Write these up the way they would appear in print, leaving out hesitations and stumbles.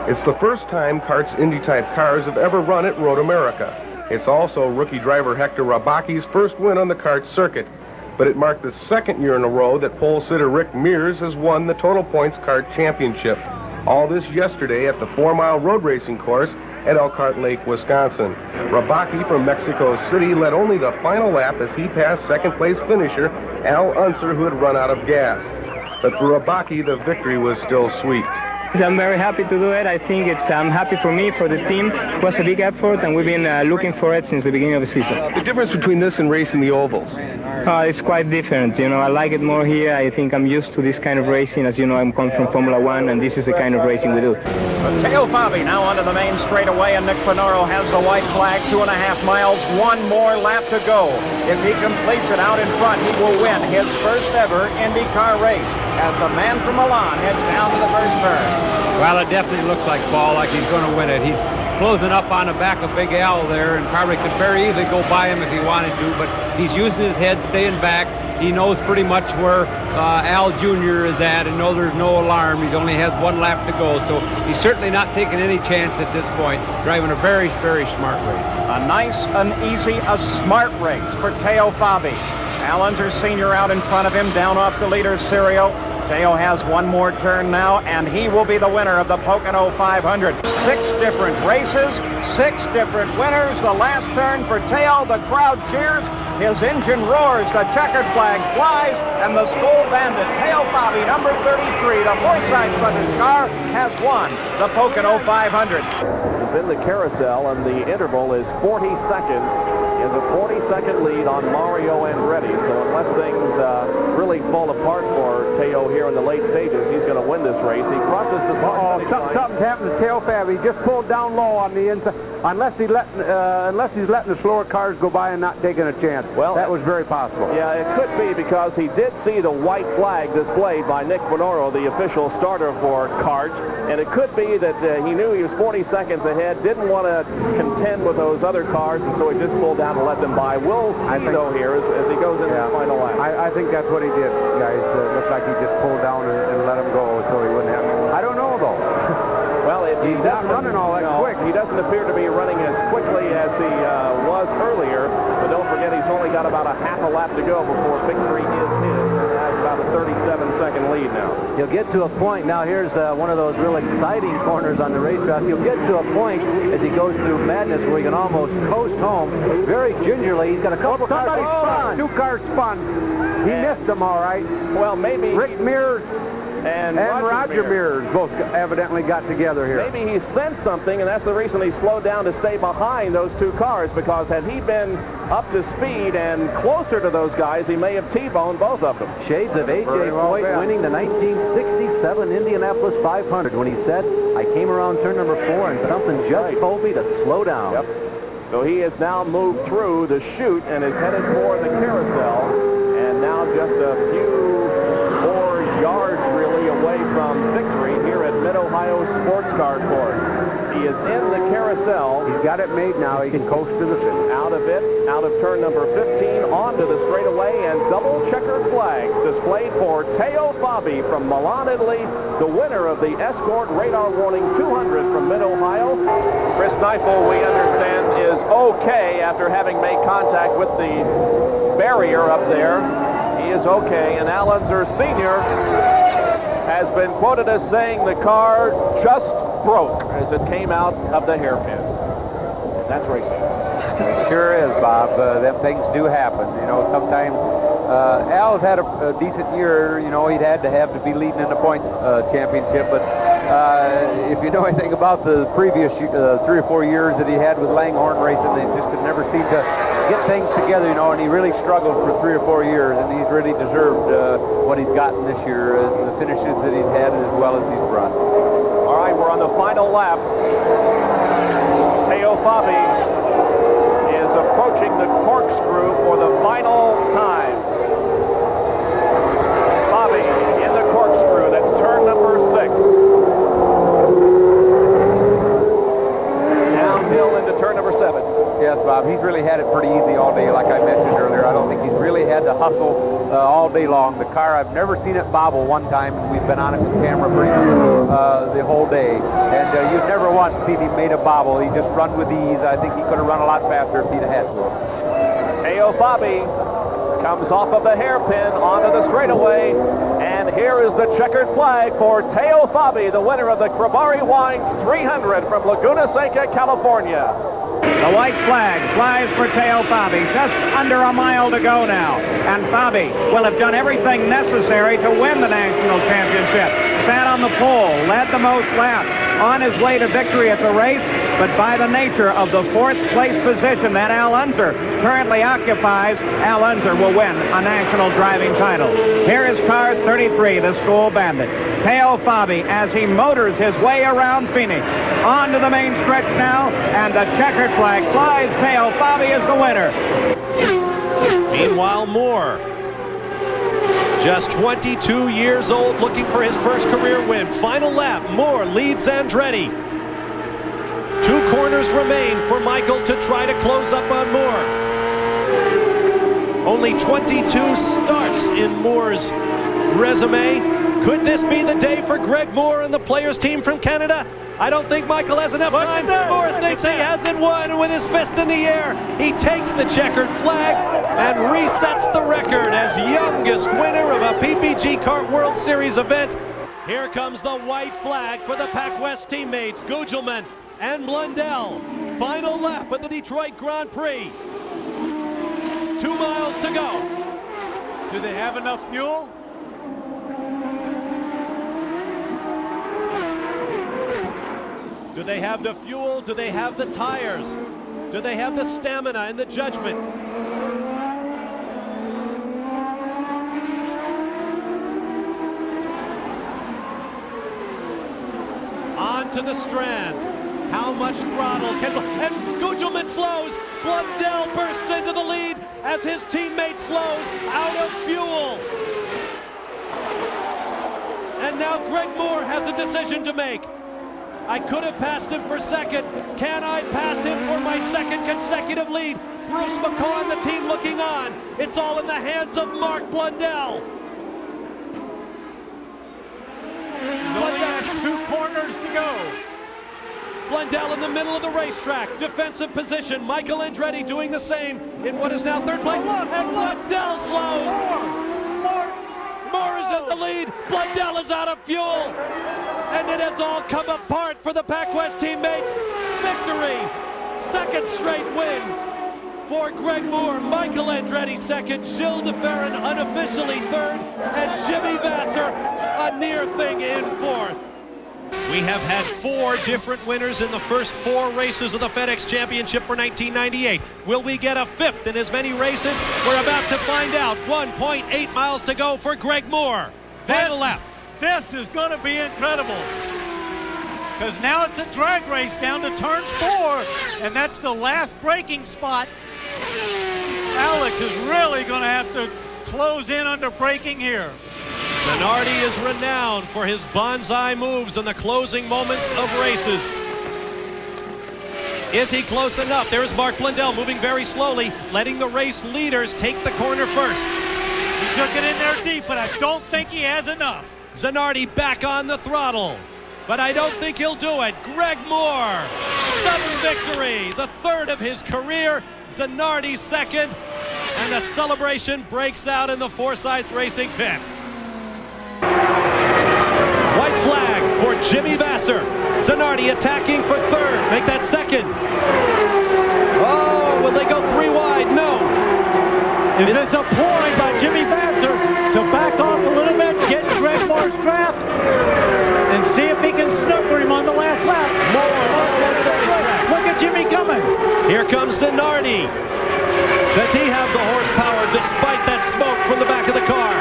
It's the first time Cart's Indy-type cars have ever run at Road America. It's also rookie driver Hector Rabaki's first win on the kart circuit. But it marked the second year in a row that pole sitter Rick Mears has won the Total Points Kart Championship. All this yesterday at the 4-mile road racing course at Elkhart Lake, Wisconsin. Rabaki from Mexico City led only the final lap as he passed second-place finisher Al Unser, who had run out of gas. But for Rabaki, the victory was still sweet. I'm very happy to do it. I think I'm happy for me, for the team. It was a big effort, and we've been looking for it since the beginning of the season. The difference between this and racing the ovals? It's quite different. You know, I like it more here. I think I'm used to this kind of racing. As you know, I'm coming from Formula One, and this is the kind of racing we do. Matteo Fabi now onto the main straightaway, and Nick Finaro has the white flag, 2.5 miles, one more lap to go. If he completes it out in front, he will win his first ever IndyCar race as the man from Milan heads down to the first turn. Well, it definitely looks like he's going to win it. He's closing up on the back of Big Al there, and probably could very easily go by him if he wanted to, but he's using his head, staying back. He knows pretty much where Al Jr. is at, and knows there's no alarm. He only has one lap to go, so he's certainly not taking any chance at this point, driving a very, very smart race. A nice, an easy, a smart race for Teo Fabi. Al Unser Sr. out in front of him, down off the leader's serial. Teo has one more turn now, and he will be the winner of the Pocono 500. 6 different races, 6 different winners. The last turn for Teo, the crowd cheers, his engine roars, the checkered flag flies, and the Skoal Bandit, Teo Fabi, number 33, the Forsythe brothers car, has won the Pocono 500. He's in the carousel, and the interval is 40 seconds. He has a 40-second lead on Mario Andretti, so unless things really fall apart for Teo here in the late stages, he's going to win this race. He crosses the start. Something's happened to Teo Fabi. He just pulled down low on the inside. Unless he's letting the slower cars go by and not taking a chance. Well, that was very possible. Yeah, it could be, because he did see the white flag displayed by Nick Finaro, the official starter for Cart, and it could be that he knew he was 40 seconds ahead, didn't want to contend with those other cars, and so he just pulled down to let them by. We'll see, though, here as he goes into the final lap. I think that's what he did, guys. It looked like he just pulled down and let him go so he wouldn't have to. I don't know, though. Well, he's not running all that quick. He doesn't appear to be running as quickly as he was earlier, but don't forget he's only got about a half a lap to go before victory is his. He has about a 37-second lead now. He'll get to a point. Now here's one of those real exciting corners on the racetrack. He'll get to a point as he goes through madness where he can almost coast home very gingerly. He's got a couple of cars spun. 2 cars spun. He missed them all right. Well, maybe Rick Mears and Roger Mears both evidently got together here. Maybe he sensed something, and that's the reason he slowed down to stay behind those 2 cars, because had he been up to speed and closer to those guys, he may have T-boned both of them. Shades of A.J. Foyt winning the 1967 Indianapolis 500 when he said, I came around turn number 4 and something just told me to slow down. Yep. So he has now moved through the chute and is headed for the carousel, and now just a few more yards really away from victory here at Mid-Ohio Sports Car Course. He is in the carousel. He's got it made now. He can coast to the finish. Out of it, out of turn number 15, onto the straightaway, and double checkered flags displayed for Teo Fabi from Milan, Italy, the winner of the Escort Radar Warning 200 from Mid-Ohio. Chris Neifel, we understand, is okay after having made contact with the barrier up there. He is okay, and Al Unser Sr. has been quoted as saying the car just broke as it came out of the hairpin. That's racing. It sure is, Bob. Them things do happen. You know, sometimes Al's had a decent year. You know, he'd had to be leading in the point championship, but if you know anything about the previous 3 or 4 years that he had with Langhorne Racing, they just could never seem to get things together, you know, and he really struggled for 3 or 4 years, and he's really deserved what he's gotten this year, the finishes that he's had as well as he's run. All right, we're on the final lap. Teo Fabi is approaching the corkscrew for the final time. Fabi in the corkscrew. That's turn number 6. Downhill into turn number 7. Yes, Bob, he's really had it pretty easy all day, like I mentioned earlier. I don't think he's really had to hustle all day long. The car, I've never seen it bobble one time, and we've been on it with camera pretty much the whole day. And you've never once seen him made a bobble. He just run with ease. I think he could have run a lot faster if he'd had to. Teo Fabi comes off of the hairpin onto the straightaway, and here is the checkered flag for Teo Fabi, the winner of the Rivalry Wines 300 from Laguna Seca, California. The white flag flies for Teo Fabi. Just under a mile to go now. And Fabi will have done everything necessary to win the national championship. Sat on the pole, led the most laps, on his way to victory at the race, but by the nature of the fourth place position that Allmendinger currently occupies, Allmendinger will win a national driving title. Here is car 33, the School Bandit. Teo Fabi as he motors his way around Phoenix. On to the main stretch now, and the checkered flag flies. Teo Fabi is the winner. Meanwhile, Moore, just 22 years old, looking for his first career win. Final lap, Moore leads Andretti. 2 corners remain for Michael to try to close up on Moore. Only 22 starts in Moore's resume. Could this be the day for Greg Moore and the Players team from Canada? I don't think Michael has enough time. Moore thinks he hasn't won, and with his fist in the air, he takes the checkered flag and resets the record as youngest winner of a PPG Kart World Series event. Here comes the white flag for the Pac West teammates, Gugelman and Blundell. Final lap of the Detroit Grand Prix. 2 miles to go. Do they have enough fuel? Do they have the fuel? Do they have the tires? Do they have the stamina and the judgment? On to the strand. How much throttle can... And Gugelman slows. Blundell bursts into the lead as his teammate slows out of fuel. And now Greg Moore has a decision to make. I could have passed him for second. Can I pass him for my second consecutive lead? Bruce McCaw and the team looking on. It's all in the hands of Mark Blundell. He's only got 2 corners to go. Blundell in the middle of the racetrack. Defensive position. Michael Andretti doing the same in what is now 3rd place. And Blundell slows. Moore is in the lead. Blundell is out of fuel. And it has all come apart for the Pac West teammates. Victory. 2nd straight win for Greg Moore. Michael Andretti 2nd. Gilles de Ferran unofficially 3rd. And Jimmy Vasser a near thing in 4th. We have had 4 different winners in the first 4 races of the FedEx Championship for 1998. Will we get a 5th in as many races? We're about to find out. 1.8 miles to go for Greg Moore. Final lap. This is going to be incredible, because now it's a drag race down to turn 4, and that's the last braking spot. Alex is really going to have to close in under braking here. Zanardi is renowned for his bonsai moves in the closing moments of races. Is he close enough? There's Mark Blundell moving very slowly, letting the race leaders take the corner first. He took it in there deep, but I don't think he has enough. Zanardi back on the throttle, but I don't think he'll do it. Greg Moore, sudden victory, the 3rd of his career. Zanardi 2nd, and the celebration breaks out in the Forsythe Racing pits. White flag for Jimmy Vasser. Zanardi attacking for 3rd. Make that 2nd. Oh, will they go 3 wide? No. Is this a ploy by Jimmy Vasser to back off a little bit, get Greg Moore's draft, and see if he can snooker him on the last lap? Look at Jimmy coming. Here comes Zanardi. Does he have the horsepower despite that smoke from the back of the car?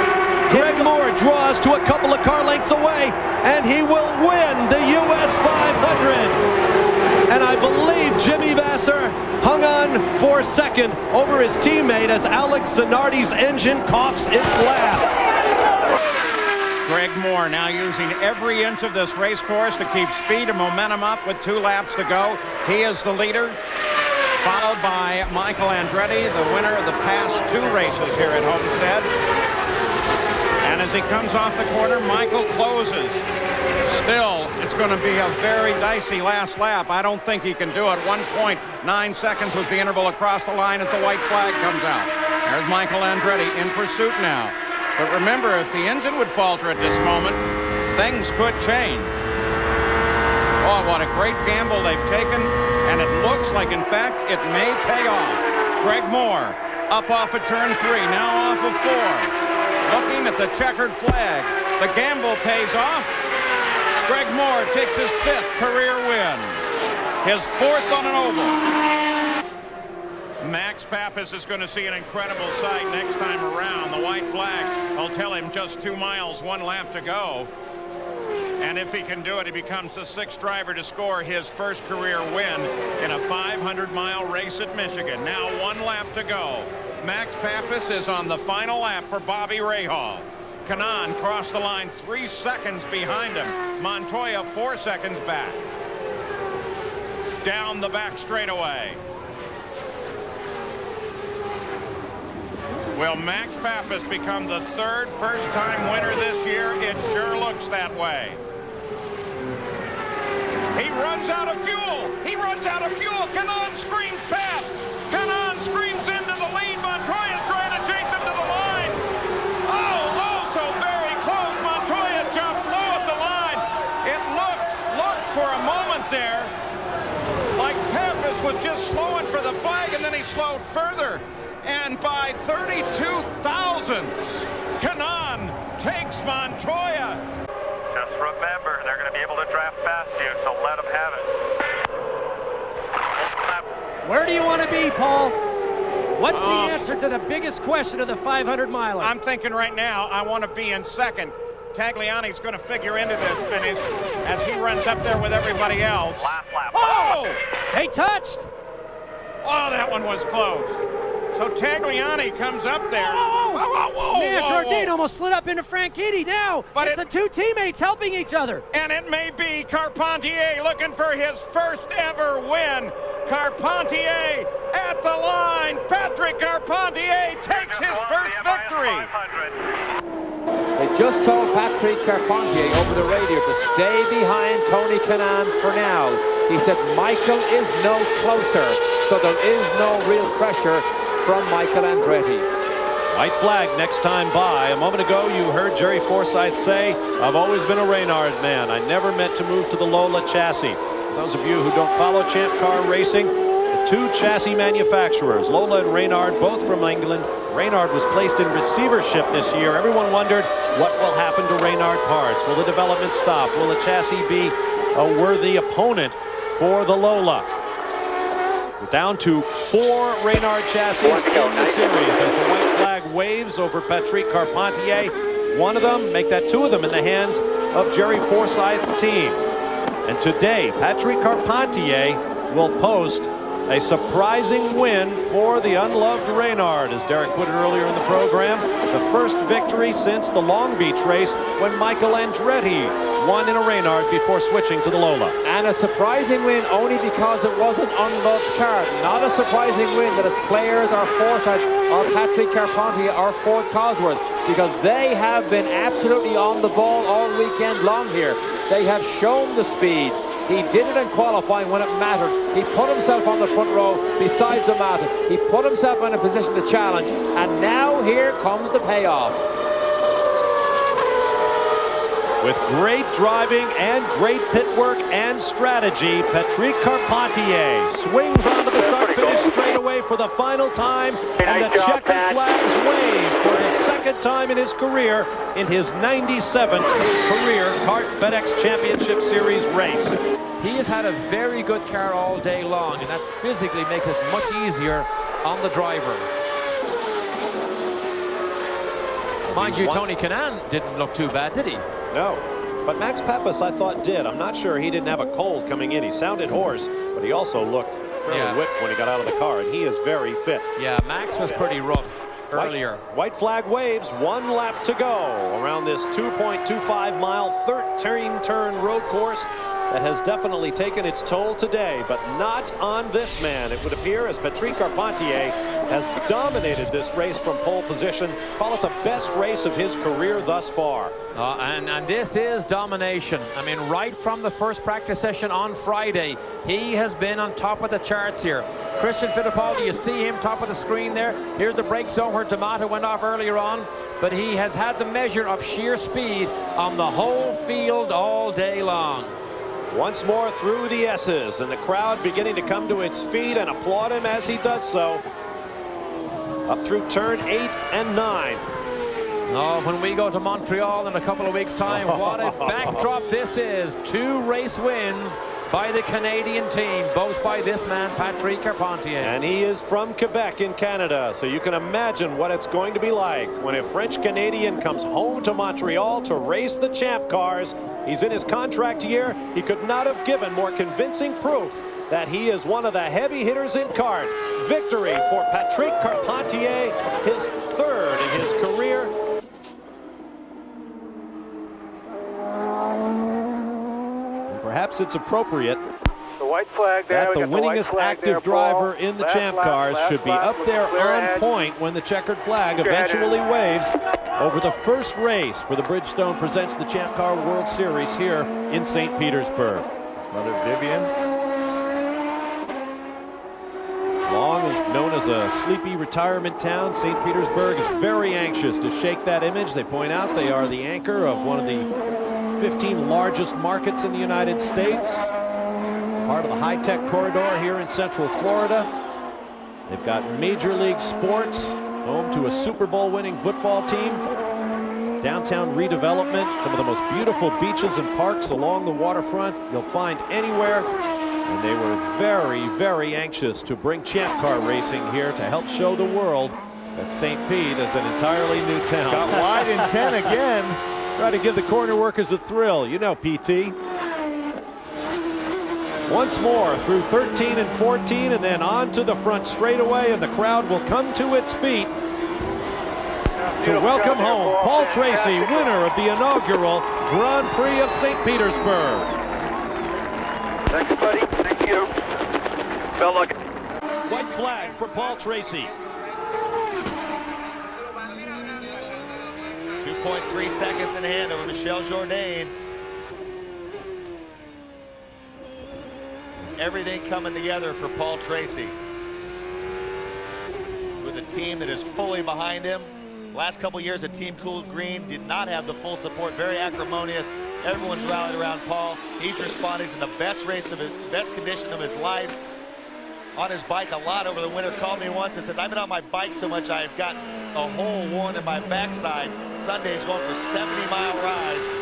Greg Moore draws to a couple of car lengths away, and he will win the US 500. And I believe Jimmy Vasser hung on for 2nd over his teammate as Alex Zanardi's engine coughs its last. Greg Moore now using every inch of this race course to keep speed and momentum up with 2 laps to go. He is the leader, followed by Michael Andretti, the winner of the past 2 races here at Homestead. And as he comes off the corner, Michael closes. Still, it's going to be a very dicey last lap. I don't think he can do it. 1.9 seconds was the interval across the line as the white flag comes out. There's Michael Andretti in pursuit now. But remember, if the engine would falter at this moment, things could change. Oh, what a great gamble they've taken. And it looks like, in fact, it may pay off. Greg Moore up off of turn 3, now off of 4. Looking at the checkered flag. The gamble pays off. Greg Moore takes his 5th career win. His 4th on an oval. Max Pappas is going to see an incredible sight next time around. The white flag will tell him just 2 miles, 1 lap to go. And if he can do it, he becomes the 6th driver to score his first career win in a 500-mile race at Michigan. Now 1 lap to go. Max Pappas is on the final lap for Bobby Rahal. Kanaan crossed the line 3 seconds behind him. Montoya 4 seconds back. Down the back straightaway. Will Max Pappas become the 3rd first-time winner this year? It sure looks that way. He runs out of fuel. He runs out of fuel. Kanaan screams past. Kanaan screams into the lead. Montoya's trying to chase him to the line. Oh, so very close. Montoya jumped low at the line. It looked for a moment there like Pappas was just slowing for the flag, and then he slowed further. And by 32 thousandths, Kanaan takes Montoya. Just remember, they're going to be able to draft past you, so let them have it. Where do you want to be, Paul? What's the answer to the biggest question of the 500-miler? I'm thinking right now I want to be in 2nd. Tagliani's going to figure into this finish as he runs up there with everybody else. Lap. Oh! They touched! Oh, that one was close. So Tagliani comes up there. Whoa. Man, Jardine almost slid up into Franchitti now. But it's the 2 teammates helping each other. And it may be Carpentier looking for his first ever win. Carpentier at the line. Patrick Carpentier takes his first victory. They just told Patrick Carpentier over the radio to stay behind Tony Kanaan for now. He said Michael is no closer, so there is no real pressure from Michael Andretti. White flag next time by. A moment ago, you heard Jerry Forsythe say, I've always been a Reynard man. I never meant to move to the Lola chassis. For those of you who don't follow Champ Car Racing, the 2 chassis manufacturers, Lola and Reynard, both from England. Reynard was placed in receivership this year. Everyone wondered what will happen to Reynard parts. Will the development stop? Will the chassis be a worthy opponent for the Lola? We're down to 4 Reynard chassis in the series as the white flag waves over Patrick Carpentier. 1 of them, make that 2 of them in the hands of Jerry Forsythe's team. And today, Patrick Carpentier will post a surprising win for the unloved Reynard, as Derek put it earlier in the program. The first victory since the Long Beach race when Michael Andretti won in a Reynard before switching to the Lola. And a surprising win only because it was an unloved car. Not a surprising win that its players are Forsythe or Patrick Carpentier or Ford Cosworth, because they have been absolutely on the ball all weekend long here. They have shown the speed. He did it in qualifying when it mattered. He put himself on the front row beside D'Amato. He put himself in a position to challenge. And now here comes the payoff. With great driving and great pit work and strategy, Patrick Carpentier swings onto the start-finish straightaway for the final time, and the checkered flags wave for his 2nd time in his career in his 97th career Kart FedEx Championship Series race. He has had a very good car all day long, and that physically makes it much easier on the driver. Mind you, Tony Kanaan didn't look too bad, did he? No, but Max Pappas, I thought, did. I'm not sure he didn't have a cold coming in. He sounded hoarse, but he also looked fairly whipped when he got out of the car, and he is very fit. Yeah, Max was pretty rough earlier. White flag waves, 1 lap to go around this 2.25-mile 13-turn road course that has definitely taken its toll today, but not on this man. It would appear as Patrick Carpentier has dominated this race from pole position. Call it the best race of his career thus far. And this is domination. I mean, right from the first practice session on Friday, he has been on top of the charts here. Christian Fittipaldi, you see him top of the screen there. Here's the brake zone where D'Amato went off earlier on, but he has had the measure of sheer speed on the whole field all day long. Once more through the S's, and the crowd beginning to come to its feet and applaud him as he does so. Up through turn 8 and 9. Oh, when we go to Montreal in a couple of weeks' time, what a backdrop this is. 2 race wins by the Canadian team, both by this man, Patrick Carpentier. And he is from Quebec in Canada, so you can imagine what it's going to be like when a French-Canadian comes home to Montreal to race the champ cars. He's in his contract year. He could not have given more convincing proof that he is one of the heavy hitters in kart. Victory for Patrick Carpentier, his 3rd in his career. Perhaps it's appropriate The white flag there. that the winningest active driver in the champ cars should be up there on point when the checkered flag eventually waves over the first race for the Bridgestone Presents the Champ Car World Series here in St. Petersburg. Mother Vivian. Long known as a sleepy retirement town, St. Petersburg is very anxious to shake that image. They point out they are the anchor of one of the 15 largest markets in the United States, part of the high-tech corridor here in Central Florida. They've got Major League Sports, home to a Super Bowl winning football team, downtown redevelopment, some of the most beautiful beaches and parks along the waterfront you'll find anywhere. And they were very, very anxious to bring champ car racing here to help show the world that St. Pete is an entirely new town. Got wide in 10 again. Try to give the corner workers a thrill. You know, PT. Once more through 13 and 14, and then on to the front straightaway, and the crowd will come to its feet to welcome home Paul Tracy, winner of the inaugural Grand Prix of St. Petersburg. Thanks, buddy. Thank you. Bell luck. White flag for Paul Tracy. 2.3 seconds in hand over Michel Jourdain. Everything coming together for Paul Tracy. With a team that is fully behind him. Last couple years at Team Cool Green did not have the full support, very acrimonious. Everyone's rallied around Paul. He's responding. He's in the best race of his best condition of his life. On his bike a lot over the winter. Called me once and says, I've been on my bike so much I've got a hole worn in my backside. Sunday he's going for 70-mile rides.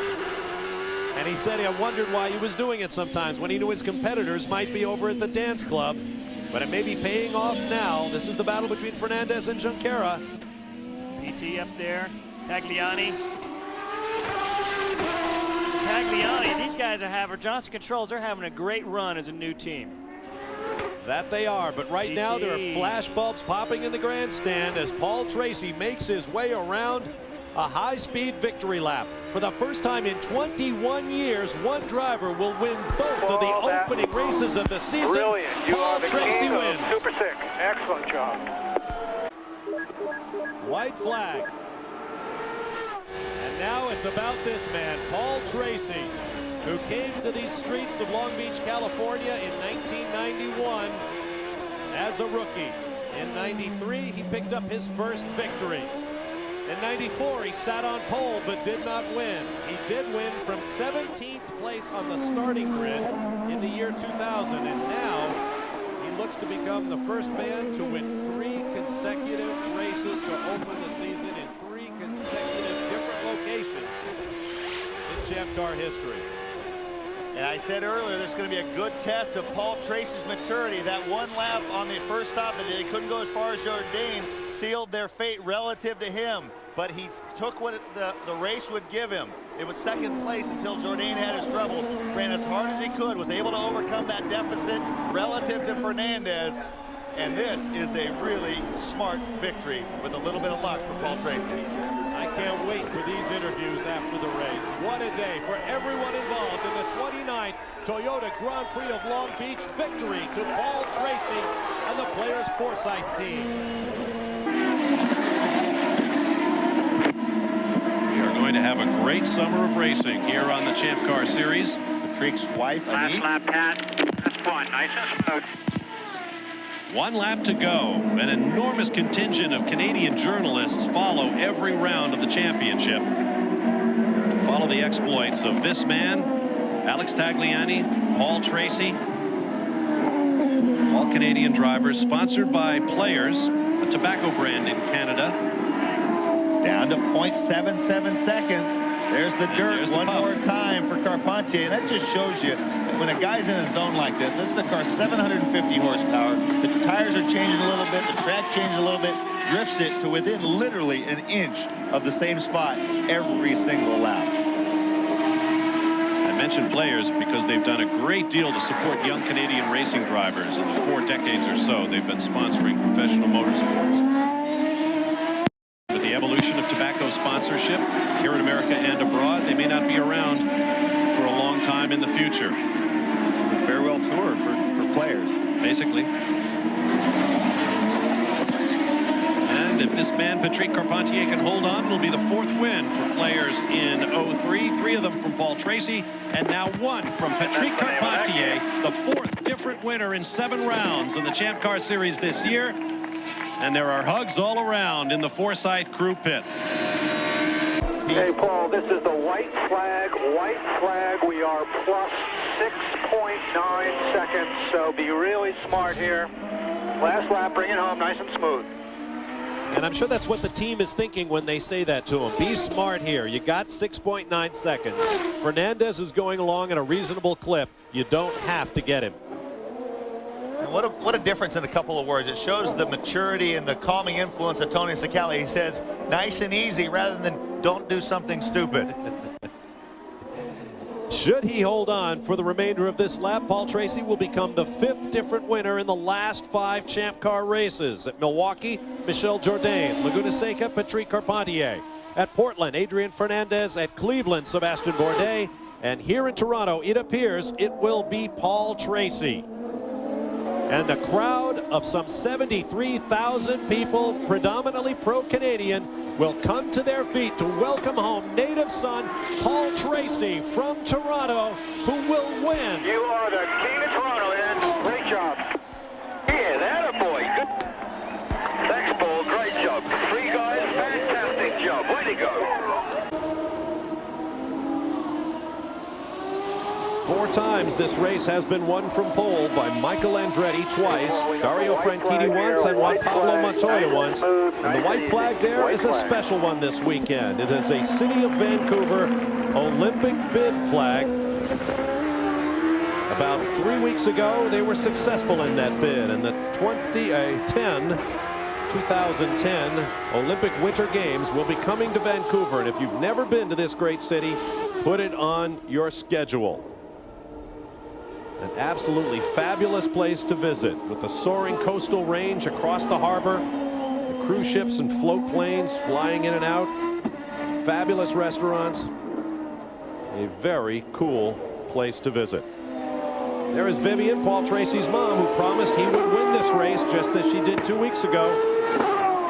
And he said he wondered why he was doing it sometimes when he knew his competitors might be over at the dance club. But it may be paying off now. This is the battle between Fernandez and Junqueira. PT up there, Tagliani. These guys are having, Johnson Controls, they're having a great run as a new team. That they are, but right now there are flash bulbs popping in the grandstand as Paul Tracy makes his way around a high-speed victory lap. For the first time in 21 years, one driver will win both of the opening races of the season. Brilliant. Paul Tracy wins. Super sick. Excellent job. White flag. And now it's about this man, Paul Tracy, who came to these streets of Long Beach, California in 1991 as a rookie. In 93, he picked up his first victory. In 94, he sat on pole but did not win. He did win from 17th place on the starting grid in the year 2000, and now he looks to become the first man to win 3 consecutive races to open the season in 3 consecutive different locations in champ car history. And I said earlier, there's going to be a good test of Paul Tracy's maturity. That one lap on the first stop that they couldn't go as far as Jourdain sealed their fate relative to him. But he took what the race would give him. It was second place until Jourdain had his troubles. Ran as hard as he could, was able to overcome that deficit relative to Fernandez. And this is a really smart victory with a little bit of luck for Paul Tracy. I can't wait for these interviews after the race. What a day for everyone involved in the 29th Toyota Grand Prix of Long Beach. Victory to Paul Tracy and the Players Forsythe team. We are going to have a great summer of racing here on the Champ Car Series. Patrick's wife, Last lap, Pat. That's fun. Nice and smooth. One lap to go. An enormous contingent of Canadian journalists follow every round of the championship. Follow the exploits of this man, Alex Tagliani, Paul Tracy. All Canadian drivers, sponsored by Players, a tobacco brand in Canada. Down to 0.77 seconds. There's the dirt. There's one more time for Carpentier, and that just shows you when a guy's in a zone like this is a car 750 horsepower. The tires are changing a little bit, the track changes a little bit, drifts it to within literally an inch of the same spot every single lap. I mentioned Players because they've done a great deal to support young Canadian racing drivers. In the 4 decades or so, they've been sponsoring professional motorsports. With the evolution of tobacco sponsorship here in America and abroad, they may not be around for a long time in the future. The farewell tour for Players. Basically. And if this man, Patrick Carpentier, can hold on, it'll be the 4th win for Players in 03. 3 of them from Paul Tracy, and now 1 from Patrick Carpentier, the 4th different winner in 7 rounds in the Champ Car Series this year. And there are hugs all around in the Forsythe crew pits. Hey, Paul, this is the white flag. White flag. We are plus 6.9 seconds, so be really smart here. Last lap, bring it home nice and smooth. And I'm sure that's what the team is thinking when they say that to him. Be smart here. You got 6.9 seconds. Fernandez is going along at a reasonable clip. You don't have to get him. And what a difference in a couple of words. It shows the maturity and the calming influence of Tony Sicali. He says, nice and easy, rather than don't do something stupid. Should he hold on for the remainder of this lap, Paul Tracy will become the 5th different winner in the last 5 Champ Car races. At Milwaukee, Michel Jourdain. Laguna Seca, Patrick Carpentier. At Portland, Adrian Fernandez. At Cleveland, Sebastian Bourdais. And here in Toronto, it appears it will be Paul Tracy. And a crowd of some 73,000 people, predominantly pro-Canadian, will come to their feet to welcome home native son Paul Tracy from Toronto, who will win. You are the king of Toronto, man. Great job. Yeah, that a boy. Good. Thanks, Paul. Great job. 3 guys, fantastic job. Way to go. 4 times this race has been won from pole by Michael Andretti twice, Dario Franchitti once, and Juan Pablo Montoya once. And the white flag there is a special one this weekend. It is a City of Vancouver Olympic bid flag. About 3 weeks ago, they were successful in that bid, and the 2010 Olympic Winter Games will be coming to Vancouver. And if you've never been to this great city, put it on your schedule. An absolutely fabulous place to visit, with the soaring coastal range across the harbor, the cruise ships and float planes flying in and out, fabulous restaurants, a very cool place to visit. There is Vivian, Paul Tracy's mom, who promised he would win this race just as she did 2 weeks ago.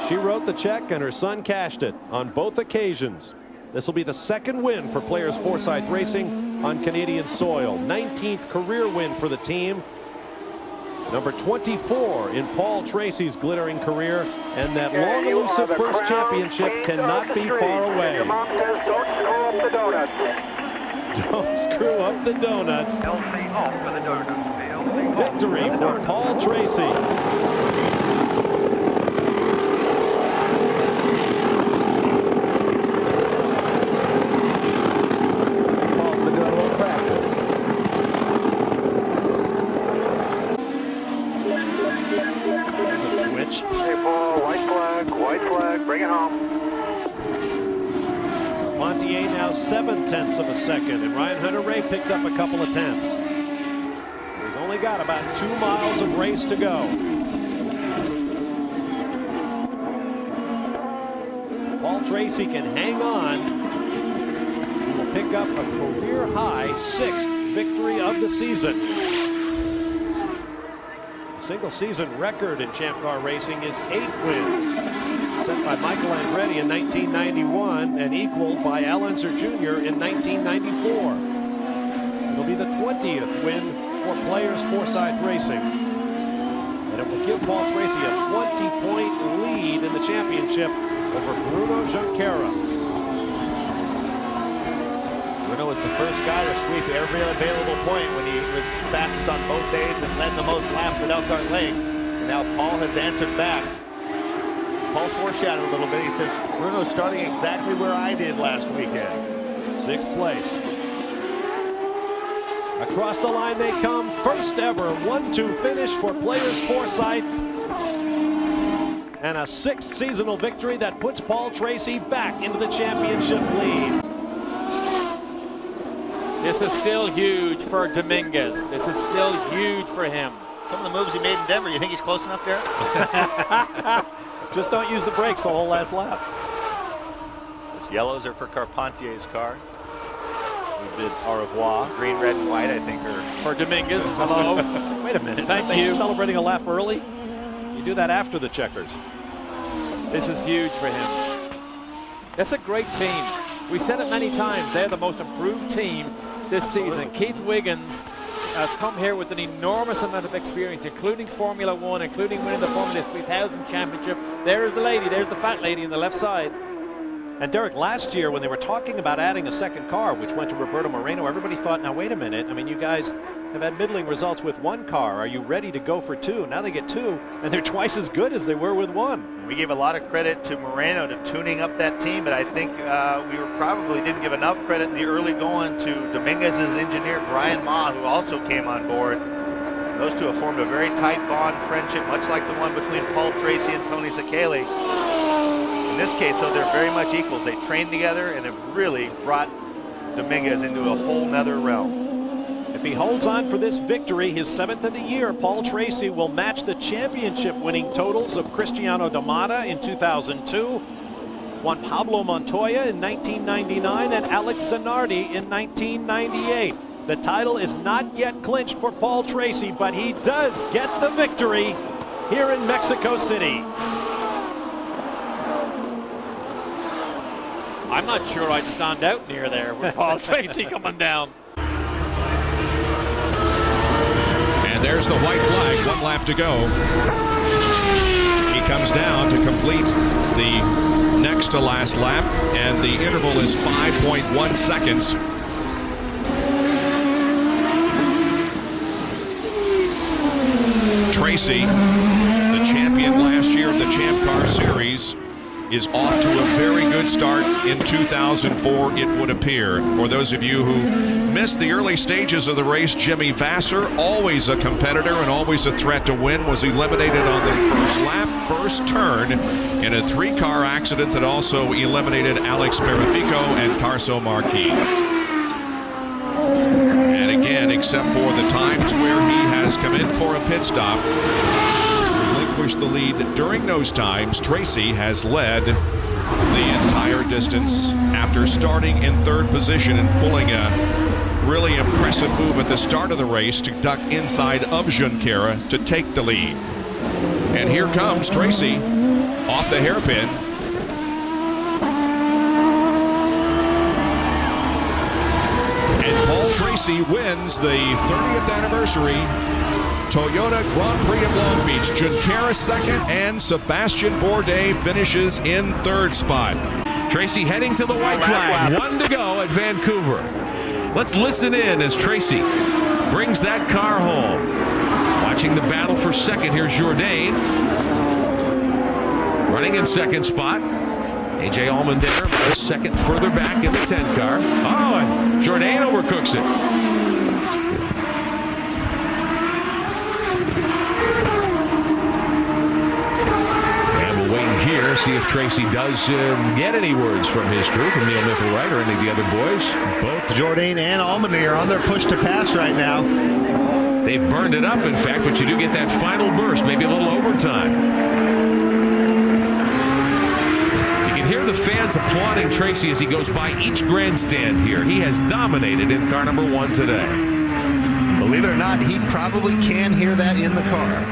She wrote the check and her son cashed it on both occasions. This will be the 2nd win for Players Forsythe Racing on Canadian soil. 19th career win for the team. Number 24 in Paul Tracy's glittering career. And that long elusive first championship cannot be far away. Your mom says don't screw up the donuts. Don't screw up the donuts. LC off for the donuts. Victory for Paul Tracy. Bring it home. Carpentier now 7/10ths of a second, and Ryan Hunter-Reay picked up a couple of tenths. He's only got about 2 miles of race to go. Paul Tracy can hang on, he will pick up a career-high 6th victory of the season. The single-season record in Champ Car racing is 8 wins, set by Michael Andretti in 1991 and equaled by Allmendinger Jr. in 1994. It'll be the 20th win for Players Forsythe Racing. And it will give Paul Tracy a 20-point lead in the championship over Bruno Junqueira. Bruno was the first guy to sweep every available point when he was fastest on both days and led the most laps at Elkhart Lake. And now Paul has answered back. Paul foreshadowed a little bit. He says, Bruno's starting exactly where I did last weekend. 6th place. Across the line they come. First ever 1-2 finish for Players Forsythe. And a 6th seasonal victory that puts Paul Tracy back into the championship lead. This is still huge for Dominguez. This is still huge for him. Some of the moves he made in Denver, you think he's close enough there? Just don't use the brakes the whole last lap. Those yellows are for Carpentier's car. We bid au revoir. Green, red, and white, I think, are for Dominguez. Hello. Wait a minute. Thank Aren't they you. Celebrating a lap early? You do that after the checkers. This is huge for him. That's a great team. We said it many times. They're the most improved team this season. Keith Wiggins has come here with an enormous amount of experience, including Formula One, including winning the Formula 3000 championship. There's the lady. There's the fat lady on the left side. And Derek, last year when they were talking about adding a second car, which went to Roberto Moreno, everybody thought, now wait a minute. I mean, you guys have had middling results with 1 car. Are you ready to go for 2? Now they get 2, and they're twice as good as they were with 1. We gave a lot of credit to Moreno to tuning up that team, but I think we probably didn't give enough credit in the early going to Dominguez's engineer, Brian Ma, who also came on board. Those two have formed a very tight bond friendship, much like the one between Paul Tracy and Tony Sekeli. In this case, though, they're very much equals. They trained together and have really brought Dominguez into a whole nother realm. If he holds on for this victory, his 7th of the year, Paul Tracy will match the championship winning totals of Cristiano D'Amata in 2002, Juan Pablo Montoya in 1999, and Alex Zanardi in 1998. The title is not yet clinched for Paul Tracy, but he does get the victory here in Mexico City. I'm not sure I'd stand out near there with Paul Tracy coming down. And there's the white flag, 1 lap to go. He comes down to complete the next to last lap, and the interval is 5.1 seconds. Tracy, the champion last year of the Champ Car Series, is off to a very good start in 2004, it would appear. For those of you who missed the early stages of the race, Jimmy Vasser, always a competitor and always a threat to win, was eliminated on the first lap, first turn, in a 3-car accident that also eliminated Alex Marafico and Tarso Marquis. And again, except for the times where he has come in for a pit stop, the lead during those times, Tracy has led the entire distance after starting in 3rd position and pulling a really impressive move at the start of the race to duck inside of Junqueira to take the lead. And here comes Tracy off the hairpin. And Paul Tracy wins the 30th anniversary Toyota Grand Prix of Long Beach. Junqueira 2nd, and Sebastian Bourdais finishes in 3rd spot. Tracy heading to the white flag. 1 to go at Vancouver. Let's listen in as Tracy brings that car home. Watching the battle for 2nd, here's Jourdain. Running in 2nd spot. A.J. Allmendinger, 2nd further back in the 10 car. Oh, and Jourdain overcooks it. Here, see if Tracy does get any words from his crew, from Neil Mickelwright or any of the other boys. Both Jourdain and Allmendinger are on their push to pass right now. They've burned it up, in fact, but you do get that final burst, maybe a little overtime. You can hear the of fans applauding Tracy as he goes by each grandstand here. He has dominated in car number 1 today. Believe it or not, he probably can hear that in the car.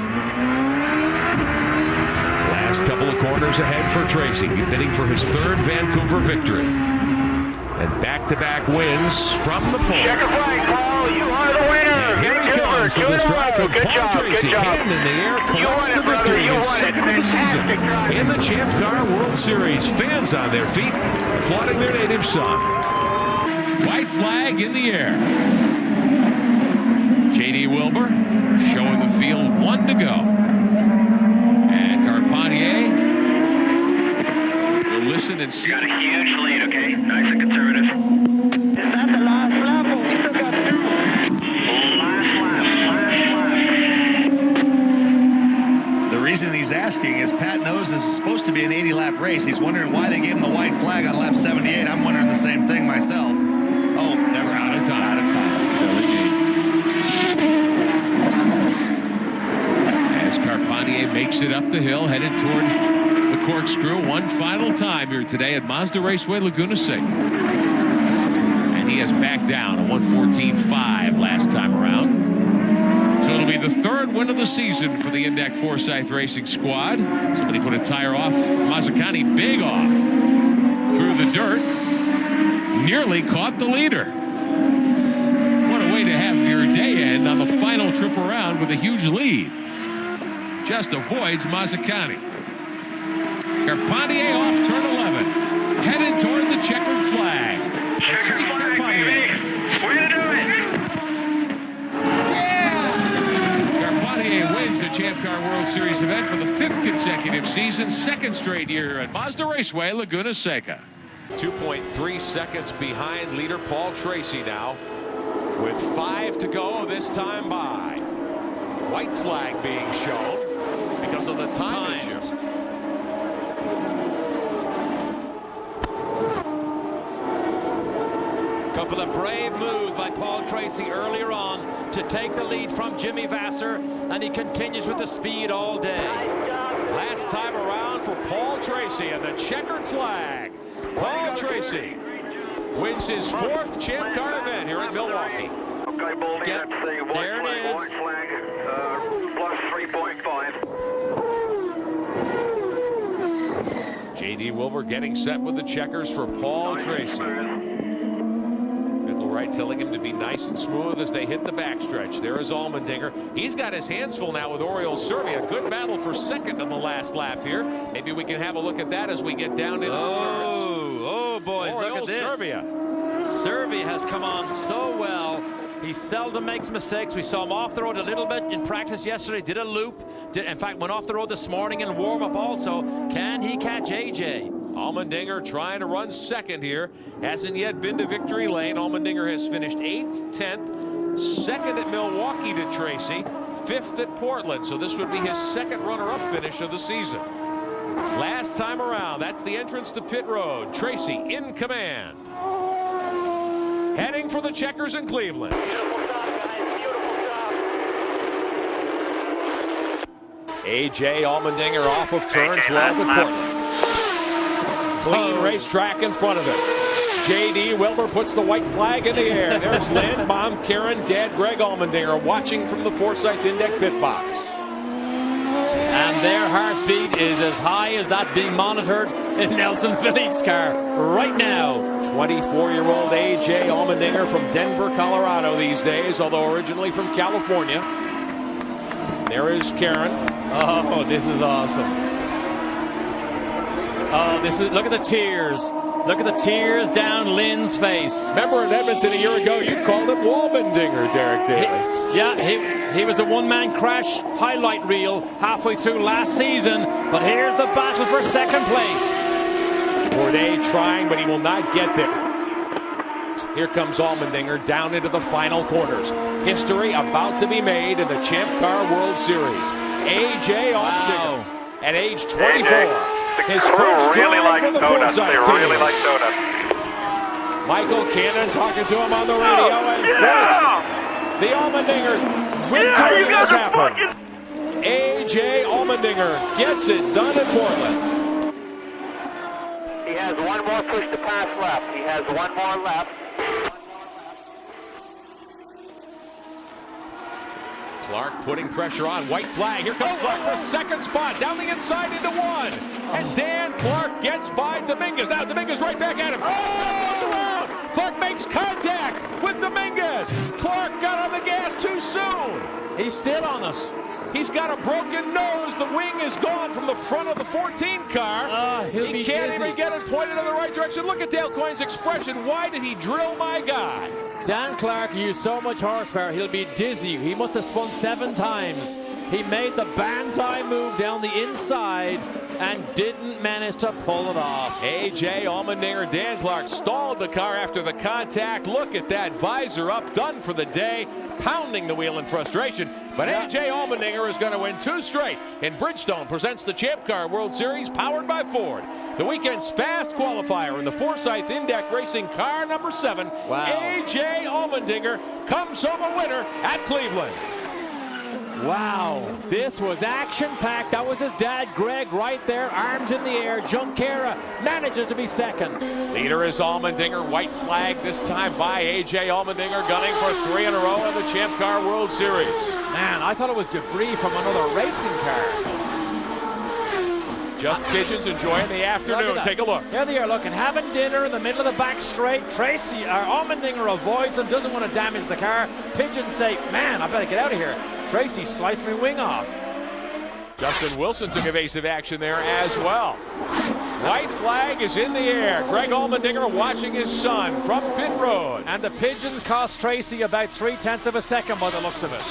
Last couple of corners ahead for Tracy, bidding for his 3rd Vancouver victory. And back-to-back wins from the pole. Checker flag, Paul. You are the winner. And here he comes with the strike with Paul Tracy. Hand in the air, collects the victory. His 2nd of the season in the Champ Car World Series. Fans on their feet, applauding their native song. White flag in the air. J.D. Wilbur showing the field 1 to go. And Carpentier will listen and see. Got a huge lead, okay? Nice and conservative. Is that the last lap? We still got 2. Last lap. The reason he's asking is Pat knows this is supposed to be an 80-lap race. He's wondering why they gave him the white flag on lap 78. I'm wondering the same thing myself. Oh, never out of time. Out of time. Silly me. As Carpentier makes it up the hill, headed toward the corkscrew one final time here today at Mazda Raceway, Laguna Seca. And he has backed down a 1:14.5 last time around. So it'll be the 3rd win of the season for the Index Forsythe Racing squad. Somebody put a tire off Mazzacani, big off through the dirt. Nearly caught the leader. What a way to have your day end on the final trip around with a huge lead. Just avoids Mazzacani. Carpentier off turn 11. Headed toward the checkered flag. Checkered flag, baby. Way to do it. Carpentier wins the Champ Car World Series event for the 5th consecutive season, 2nd straight year at Mazda Raceway, Laguna Seca. 2.3 seconds behind leader Paul Tracy now, with 5 to go this time by. White flag being shown because of the time issue. Couple of brave moves by Paul Tracy earlier on to take the lead from Jimmy Vasser, and he continues with the speed all day. Last time around for Paul Tracy and the checkered flag. Paul Tracy wins his 4th Champ Car event here at Milwaukee. Okay, Baldy, that's the white flag, white flag, plus 3.5. J.D. Wilbur getting set with the checkers for Paul Tracy. Right, telling him to be nice and smooth as they hit the backstretch. There is Allmendinger. He's got his hands full now with Oriole Servia. Good battle for 2nd in the last lap here. Maybe we can have a look at that as we get down into the turns. Oh, boys, look at this. Servia. Servia has come on so well. He seldom makes mistakes. We saw him off the road a little bit in practice yesterday. Did a loop. In fact, went off the road this morning in warm-up also. Can he catch AJ? Allmendinger trying to run 2nd here. Hasn't yet been to victory lane. Allmendinger has finished 8th, 10th, 2nd at Milwaukee to Tracy, 5th at Portland. So this would be his 2nd runner-up finish of the season. Last time around, that's the entrance to pit road. Tracy in command. Heading for the checkers in Cleveland. AJ Allmendinger off of turn 12 at Portland. Clean racetrack in front of him. J.D. Wilbur puts the white flag in the air. There's Lynn, Mom, Karen, Dad, Greg Allmendinger watching from the Forsythe Index pit box. And their heartbeat is as high as that being monitored in Nelson Phillips' car right now. 24-year-old A.J. Allmendinger from Denver, Colorado these days, although originally from California. There is Karen. Oh, this is awesome. Oh, look at the tears. Look at the tears down Lynn's face. Remember in Edmonton a year ago, you called him Allmendinger, Derek Daly. He was a one-man crash highlight reel halfway through last season, but here's the battle for 2nd place. Bourdais trying, but he will not get there. Here comes Allmendinger down into the final corners. History about to be made in the Champ Car World Series. A.J. Allmendinger at age 24. His first really drive for the donuts. Forsythe They team. really like donuts. Michael Cannon talking to him on the radio, and first, the Allmendinger victory has happened. A.J. Allmendinger gets it done in Portland. He has has one more push to pass left. He has one more left. Clark putting pressure on. White flag. Here comes Clark for second spot. Down the inside into one. And Dan Clark gets by Dominguez. Now Dominguez right back at him. Goes around. Clark makes contact with Dominguez. Clark got on the gas too soon. He's still on us. He's got a broken nose. The wing is gone from the front of the 14 car. He can't even get it pointed in the right direction. Look at Dale Coyne's expression. Why did he drill my guy? Dan Clark used so much horsepower, he'll be dizzy. He must have spun 7 times. He made the banzai move down the inside and didn't manage to pull it off. A.J. Allmendinger, Dan Clark stalled the car after the contact. Look at that visor up, done for the day, pounding the wheel in frustration. But A.J. Allmendinger is going to win 2 straight. And Bridgestone presents the Champ Car World Series powered by Ford. The weekend's fast qualifier in the Forsythe Index Racing car number 7. Wow. A.J. Allmendinger comes home a winner at Cleveland. Wow, this was action-packed. That was his dad, Greg, right there, arms in the air. Junqueira manages to be second. Leader is Allmendinger. White flag this time by A.J. Allmendinger, gunning for 3 in a row in the Champ Car World Series. Man, I thought it was debris from another racing car. Just pigeons enjoying the afternoon. Take a look. There they are looking, having dinner in the middle of the back straight. Allmendinger avoids them, doesn't want to damage the car. Pigeons say, man, I better get out of here. Tracy sliced my wing off. Justin Wilson took evasive action there as well. White flag is in the air. Greg Allmendinger watching his son from pit road. And the pigeons cost Tracy about 0.3 of a second by the looks of it.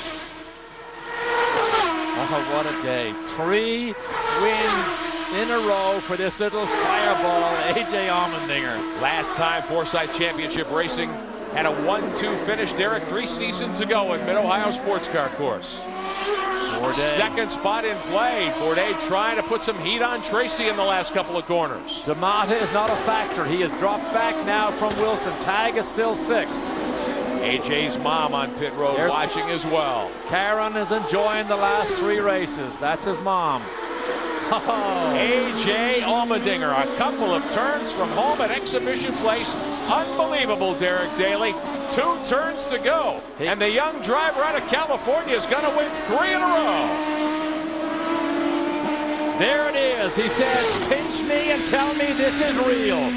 Oh, what a day. 3 wins in a row for this little fireball, A.J. Allmendinger. Last time Forsythe Championship Racing had a 1-2 finish, Derek, 3 seasons ago in Mid-Ohio Sports Car Course. Bourdais. Second spot in play. Bourdais trying to put some heat on Tracy in the last couple of corners. D'Amata is not a factor. He has dropped back now from Wilson. Tag is still 6th. AJ's mom on pit road watching as well. Karen is enjoying the last 3 races. That's his mom. Oh. A.J. Allmendinger, a couple of turns from home at Exhibition Place. Unbelievable, Derek Daly. 2 turns to go. And the young driver out of California is going to win 3 in a row. There it is. He says, pinch me and tell me this is real.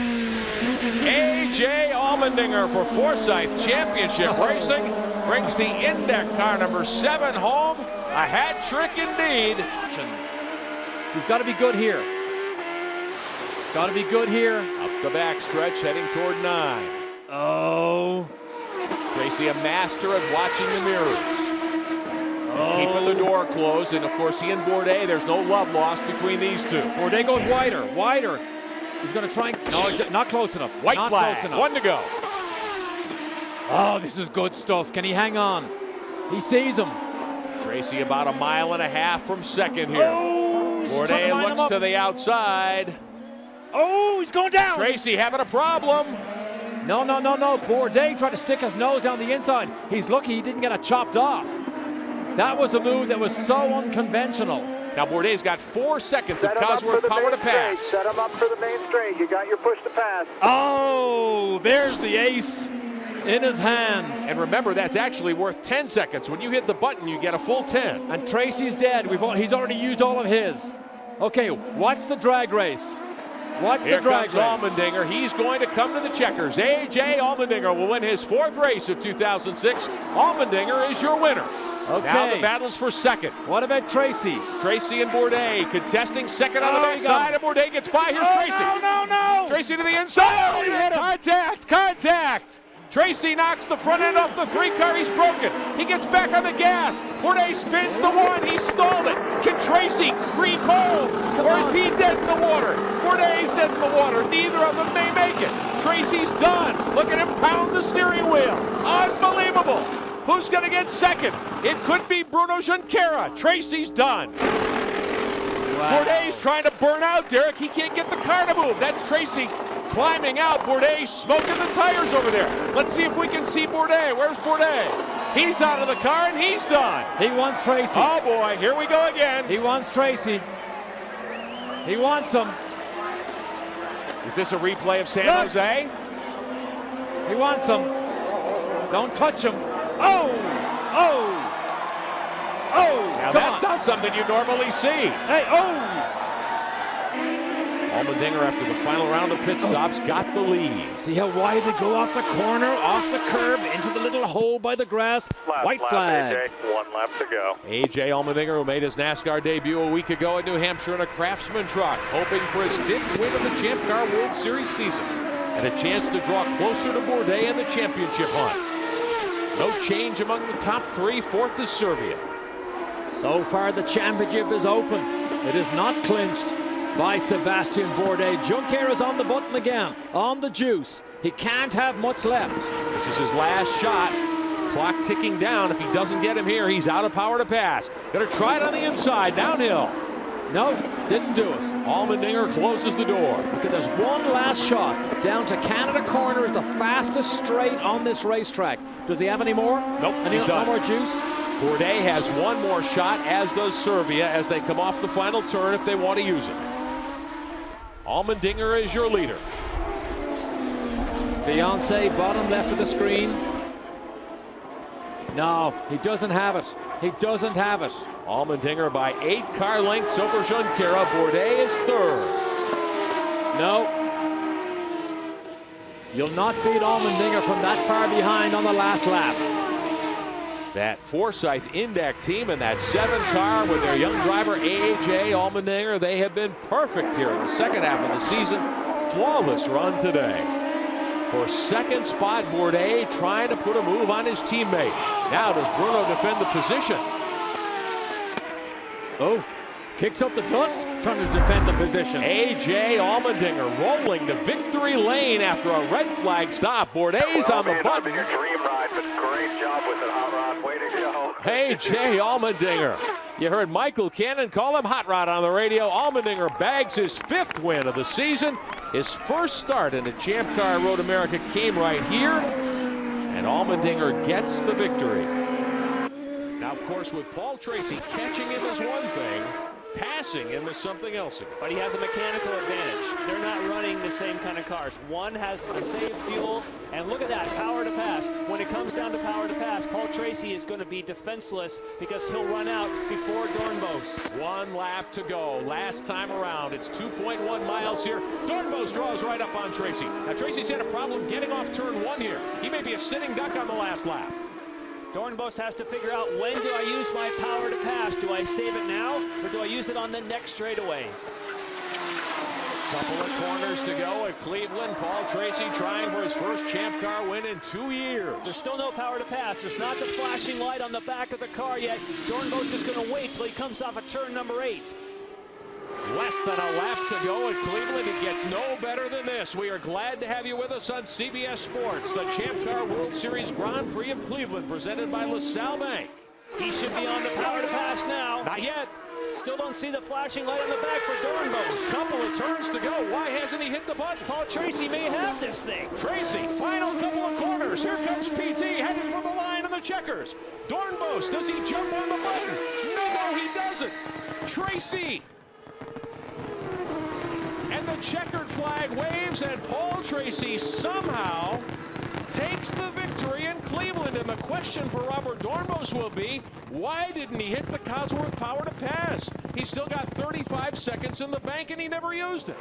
A.J. Allmendinger for Forsythe Championship Racing brings the Index car number 7 home. A hat trick indeed. He's got to be good here. Got to be good here. Up the back stretch, heading toward 9. Oh. Tracy, a master at watching the mirrors. Oh. Keeping the door closed, and of course he and Bourdais, there's no love lost between these two. Bourdais goes wider. He's going to try and... No, he's not close enough. White not flag, close enough. 1 to go. Oh, this is good stuff. Can he hang on? He sees him. Tracy about 1.5 miles from second here. Oh. Bourdais looks to the outside. Oh, he's going down. Tracy having a problem. No. Bourdais tried to stick his nose down the inside. He's lucky he didn't get it chopped off. That was a move that was so unconventional. Now Bourdais got 4 seconds of Cosworth power to pass. Set him up for the main straight. You got your push to pass. Oh, there's the ace in his hand. And remember, that's actually worth 10 seconds. When you hit the button, you get a full 10. And Tracy's dead. He's already used all of his. Okay, watch the drag race. Here comes Allmendinger. He's going to come to the checkers. A.J. Allmendinger will win his 4th race of 2006. Allmendinger is your winner. Okay. Now the battle's for second. What about Tracy? Tracy and Bourdais contesting second on the backside, and Bourdais gets by. Here's Tracy. No. Tracy to the inside. Oh, he hit him. Contact. Tracy knocks the front end off the 3 car. He's broken. He gets back on the gas. Bourdais spins the 1. He stalled it. Can Tracy creep home? Or is he dead in the water? Bourdais dead in the water. Neither of them may make it. Tracy's done. Look at him pound the steering wheel. Unbelievable. Who's going to get second? It could be Bruno Junqueira. Tracy's done. Wow. Bourdais trying to burn out, Derek. He can't get the car to move. That's Tracy climbing out. Bourdais smoking the tires over there. Let's see if we can see Bourdais. Where's Bourdais? He's out of the car and he's done. He wants Tracy. Oh boy, here we go again. He wants Tracy. He wants him. Is this a replay of San Jose? He wants him. Don't touch him. Oh! Now that's not something you normally see. Hey, Allmendinger, after the final round of pit stops, got the lead. See how wide they go off the corner, off the curb, into the little hole by the grass. White flag. AJ, 1 lap to go. A.J. Allmendinger, who made his NASCAR debut a week ago in New Hampshire in a Craftsman truck, hoping for his 5th win of the Champ Car World Series season and a chance to draw closer to Bourdais in the championship hunt. No change among the top 3. 4th is Serbia. So far, the championship is open. It is not clinched by Sebastian Bourdais. Juncker is on the button again, on the juice. He can't have much left. This is his last shot. Clock ticking down. If he doesn't get him here, he's out of power to pass. Gonna try it on the inside, downhill. No, didn't do it. Allmendinger closes the door. Okay, there's one last shot. Down to Canada Corner is the fastest straight on this racetrack. Does he have any more? Nope, Any he's done. more juice? Bourdais has one more shot, as does Serbia, as they come off the final turn if they want to use it. Allmendinger is your leader. Fiance, bottom left of the screen. No, he doesn't have it. He doesn't have it. Allmendinger by 8 car lengths over Junqueira. Bourdais is 3rd. No. You'll not beat Allmendinger from that far behind on the last lap. That Forsythe Index team and that 7 car with their young driver A.J. Allmendinger, they have been perfect here in the second half of the season. Flawless run today. For 2nd spot, Bourdais trying to put a move on his teammate. Now does Bruno defend the position? Oh, kicks up the dust, trying to defend the position. A.J. Allmendinger rolling to victory lane after a red flag stop. Bourdais on the button. Your dream ride, but great job with it, Hot Rod. Way to go. A.J. Allmendinger. You heard Michael Cannon call him Hot Rod on the radio. Allmendinger bags his 5th win of the season. His first start in the Champ Car Road America came right here, and Allmendinger gets the victory. Now, of course, with Paul Tracy, catching him is one thing, passing him is something else again. But he has a mechanical advantage. They're not running the same kind of cars. One has to save fuel, and look at that, power to pass. When it comes down to power to pass, Paul Tracy is going to be defenseless because he'll run out before Dornbos. 1 lap to go. Last time around, it's 2.1 miles here. Dornbos draws right up on Tracy. Now, Tracy's had a problem getting off turn 1 here. He may be a sitting duck on the last lap. Dornbos has to figure out, when do I use my power to pass? Do I save it now, or do I use it on the next straightaway? Couple of corners to go at Cleveland. Paul Tracy trying for his first Champ Car win in 2 years. There's still no power to pass. There's not the flashing light on the back of the car yet. Dornbos is going to wait till he comes off of turn number 8. Less than a lap to go at Cleveland. It gets no better than this. We are glad to have you with us on CBS Sports. The Champ Car World Series Grand Prix of Cleveland, presented by LaSalle Bank. He should be on the power to pass now. Not yet. Still don't see the flashing light on the back for Dornbos. Couple of turns to go. Why hasn't he hit the button? Paul Tracy may have this thing. Tracy, final couple of corners. Here comes PT headed for the line of the checkers. Dornbos, does he jump on the button? No, he doesn't. Tracy. And the checkered flag waves, and Paul Tracy somehow takes the victory in Cleveland. And the question for Robert Dornbos will be, why didn't he hit the Cosworth power to pass? He's still got 35 seconds in the bank, and he never used it.